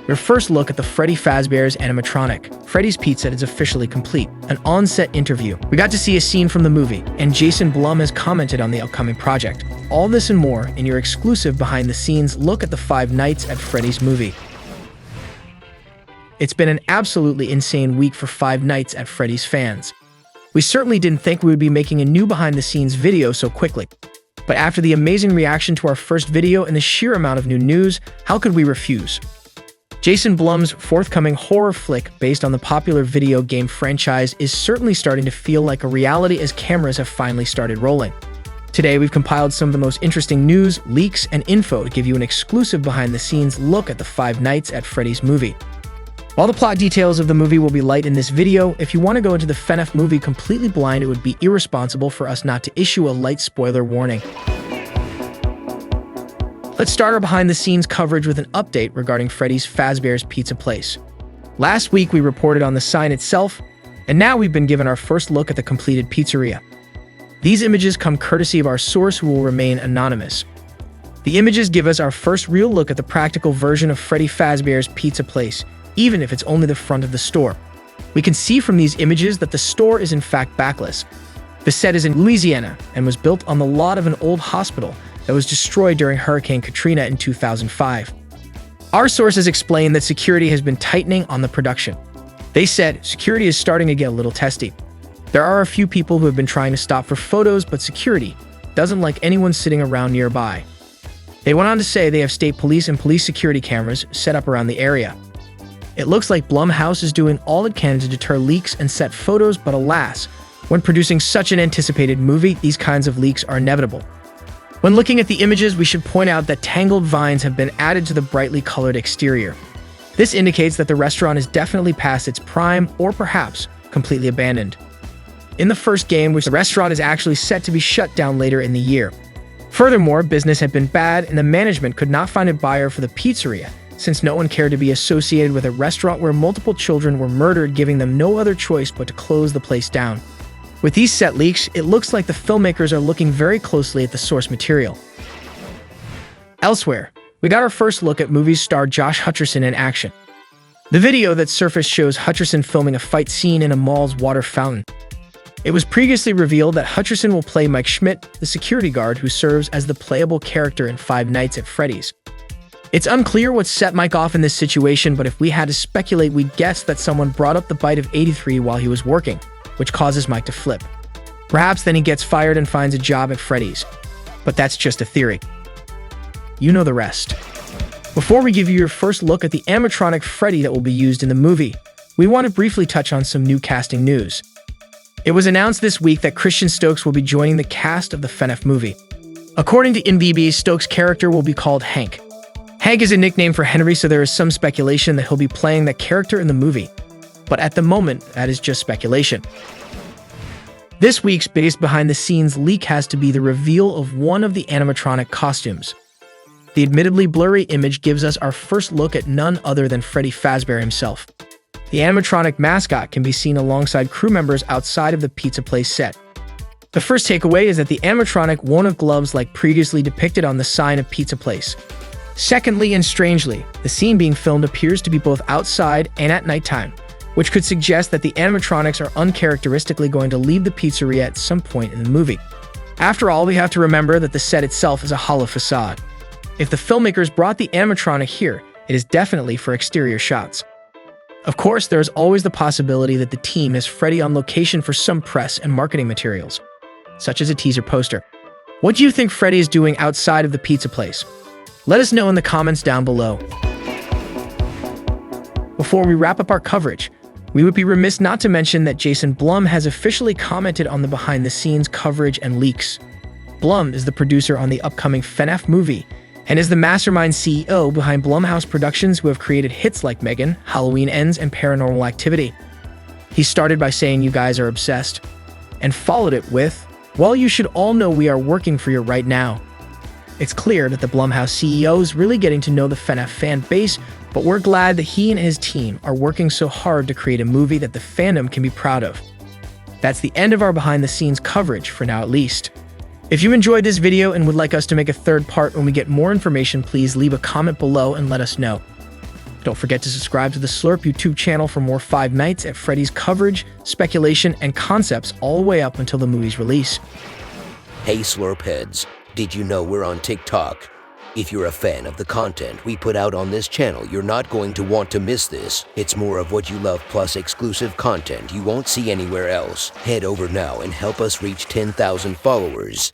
Your first look at the Freddy Fazbear's animatronic. Freddy's Pizza is officially complete. An on-set interview. We got to see a scene from the movie, and Jason Blum has commented on the upcoming project. All this and more in your exclusive behind-the-scenes look at the Five Nights at Freddy's movie. It's been an absolutely insane week for Five Nights at Freddy's fans. We certainly didn't think we would be making a new behind-the-scenes video so quickly. But after the amazing reaction to our first video and the sheer amount of new news, how could we refuse? Jason Blum's forthcoming horror flick based on the popular video game franchise is certainly starting to feel like a reality as cameras have finally started rolling. Today, we've compiled some of the most interesting news, leaks, and info to give you an exclusive behind-the-scenes look at the Five Nights at Freddy's movie. While the plot details of the movie will be light in this video, if you want to go into the FNAF movie completely blind, it would be irresponsible for us not to issue a light spoiler warning. Let's start our behind-the-scenes coverage with an update regarding Freddy's Fazbear's Pizza Place. Last week, we reported on the sign itself, and now we've been given our first look at the completed pizzeria. These images come courtesy of our source, who will remain anonymous. The images give us our first real look at the practical version of Freddy Fazbear's Pizza Place, even if it's only the front of the store. We can see from these images that the store is in fact backless. The set is in Louisiana and was built on the lot of an old hospital that was destroyed during Hurricane Katrina in 2005. Our sources explain that security has been tightening on the production. They said security is starting to get a little testy. There are a few people who have been trying to stop for photos, but security doesn't like anyone sitting around nearby. They went on to say they have state police and police security cameras set up around the area. It looks like Blumhouse is doing all it can to deter leaks and set photos, but alas, when producing such an anticipated movie, these kinds of leaks are inevitable. When looking at the images, we should point out that tangled vines have been added to the brightly colored exterior. This indicates that the restaurant is definitely past its prime, or perhaps completely abandoned. In the first game, the restaurant is actually set to be shut down later in the year. Furthermore, business had been bad and the management could not find a buyer for the pizzeria, since no one cared to be associated with a restaurant where multiple children were murdered, giving them no other choice but to close the place down. With these set leaks, it looks like the filmmakers are looking very closely at the source material. Elsewhere, we got our first look at movie star Josh Hutcherson in action. The video that surfaced shows Hutcherson filming a fight scene in a mall's water fountain. It was previously revealed that Hutcherson will play Mike Schmidt, the security guard who serves as the playable character in Five Nights at Freddy's. It's unclear what set Mike off in this situation, but if we had to speculate, we'd guess that someone brought up the bite of 83 while he was working, which causes Mike to flip. Perhaps then he gets fired and finds a job at Freddy's. But that's just a theory. You know the rest. Before we give you your first look at the animatronic Freddy that will be used in the movie, we want to briefly touch on some new casting news. It was announced this week that Christian Stokes will be joining the cast of the FNAF movie. According to IMDb, Stokes' character will be called Hank. Hank is a nickname for Henry, so there is some speculation that he'll be playing that character in the movie. But at the moment, that is just speculation. This week's biggest behind-the-scenes leak has to be the reveal of one of the animatronic costumes. The admittedly blurry image gives us our first look at none other than Freddy Fazbear himself. The animatronic mascot can be seen alongside crew members outside of the Pizza Place set. The first takeaway is that the animatronic won't have gloves like previously depicted on the sign of Pizza Place. Secondly, and strangely, the scene being filmed appears to be both outside and at nighttime, which could suggest that the animatronics are uncharacteristically going to leave the pizzeria at some point in the movie. After all, we have to remember that the set itself is a hollow facade. If the filmmakers brought the animatronic here, it is definitely for exterior shots. Of course, there is always the possibility that the team has Freddy on location for some press and marketing materials, such as a teaser poster. What do you think Freddy is doing outside of the Pizza Place? Let us know in the comments down below. Before we wrap up our coverage, we would be remiss not to mention that Jason Blum has officially commented on the behind-the-scenes coverage and leaks. Blum is the producer on the upcoming FNAF movie and is the mastermind CEO behind Blumhouse Productions, who have created hits like Megan, Halloween Ends, and Paranormal Activity. He started by saying you guys are obsessed, and followed it with, well, you should all know we are working for you right now. It's clear that the Blumhouse CEO is really getting to know the FNAF fan base, but we're glad that he and his team are working so hard to create a movie that the fandom can be proud of. That's the end of our behind-the-scenes coverage, for now at least. If you enjoyed this video and would like us to make a third part when we get more information, please leave a comment below and let us know. Don't forget to subscribe to the SLUURP YouTube channel for more Five Nights at Freddy's coverage, speculation, and concepts all the way up until the movie's release. Hey SLUURP heads, did you know we're on TikTok? If you're a fan of the content we put out on this channel, you're not going to want to miss this. It's more of what you love plus exclusive content you won't see anywhere else. Head over now and help us reach 10,000 followers.